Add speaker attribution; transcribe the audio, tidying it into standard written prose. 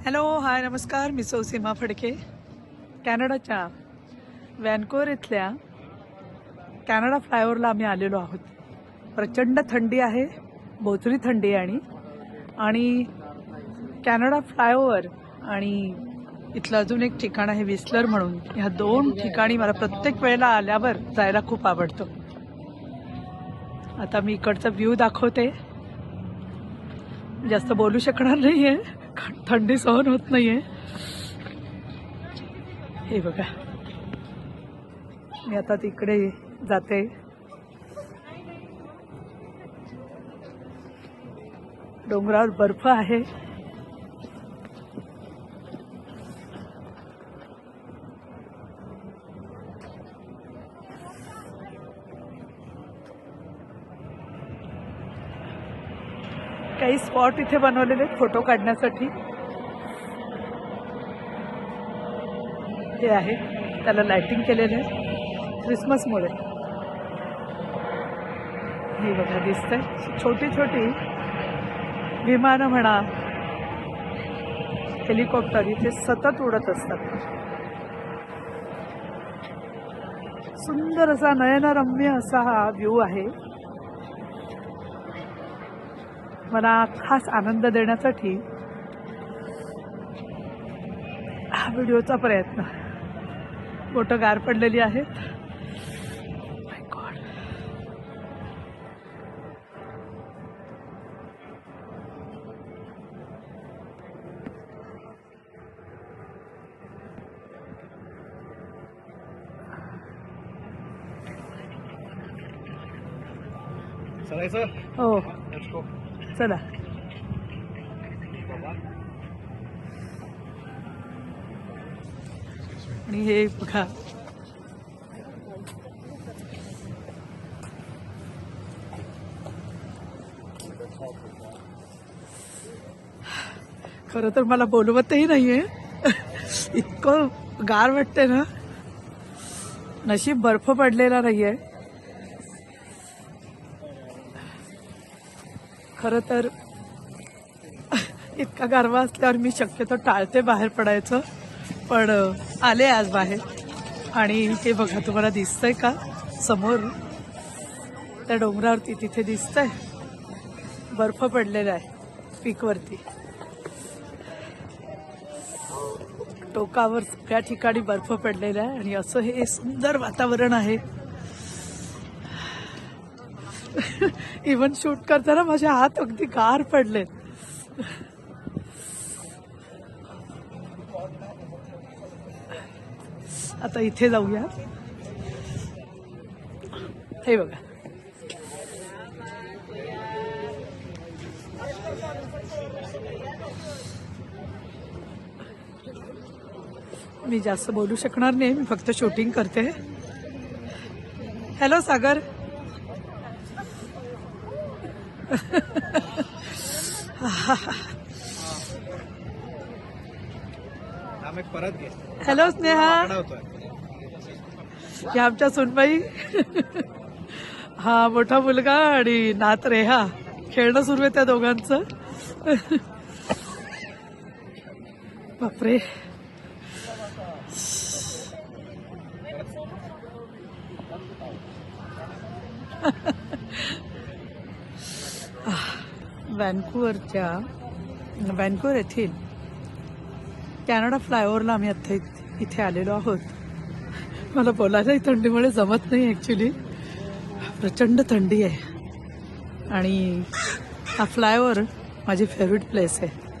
Speaker 1: Hello hi नमस्कार, मी सौ सीमा फडके. कॅनडाच्या व्हॅन्कोवर इथल्या कॅनडा फ्लायओव्हरला आम्ही आलेलो आहोत. प्रचंड थंडी आहे, बोचरी थंडी आहे आणि कॅनडा फ्लायओव्हर आणि इथलं अजून एक ठिकाण आहे विस्लर म्हणून. ह्या दोन ठिकाणी मला प्रत्येक वेळेला आल्यावर जायला खूप आवडतं. आता मी इकडचा व्ह्यू दाखवते. जास्त बोलू शकणार नाहीये, थंडी सहन होत नाहीये. हे बघा, मी आता तिकडे जाते. डोंगरावर बर्फ आहे. काही स्पॉट इथे बनवलेले फोटो काढण्यासाठी. हे आहे, त्याला लाइटिंग केलेलं आहे क्रिसमसमुळे. हे बघा दिसतंय, छोटी छोटी विमानं म्हणा, हेलिकॉप्टर इथे सतत उडत असतात. सुंदर असा नयनरम्य असा हा व्ह्यू आहे. मला खास आनंद देण्यासाठी हा व्हिडिओचा प्रयत्न. बोटं गार पडलेली आहेत. माय गॉड. हो चला. आणि हे बघा, खरं तर मला बोलवतही नाहीये, इतकं गार वाटते ना. नशीब बर्फ पडलेला नाहीये. खरं तर इतका गारवा असल्यावर मी शक्यतो टाळते बाहेर पडायचं, पण आले आज बाहेर. आणि हे बघा, तुम्हाला दिसतंय का समोर त्या डोंगरावरती, तिथे दिसतंय बर्फ पडलेला आहे पीकवरती. टोकावर सगळ्या ठिकाणी बर्फ पडलेला आहे आणि असं हे सुंदर वातावरण आहे. इव्हन शूट करताना माझे हात अगदी गार पडले. आता इथे जाऊया. हे बघा, मी जास्त बोलू शकणार नाही, मी फक्त शूटिंग करते. हॅलो सागर. हॅलो स्नेहा. ही आमच्या सुनबाई. हा मोठा मुलगा आणि नात रेहा. खेळणं सुरू आहे त्या दोघांचं. बापरे. व्हॅन्कूव्हर येथील कॅनडा फ्लायओव्हरला आम्ही आता इथे आलेलो आहोत. मला बोलायलाही थंडीमुळे जमत नाही ॲक्च्युली. प्रचंड थंडी आहे आणि हा फ्लायओव्हर माझी फेवरेट प्लेस आहे.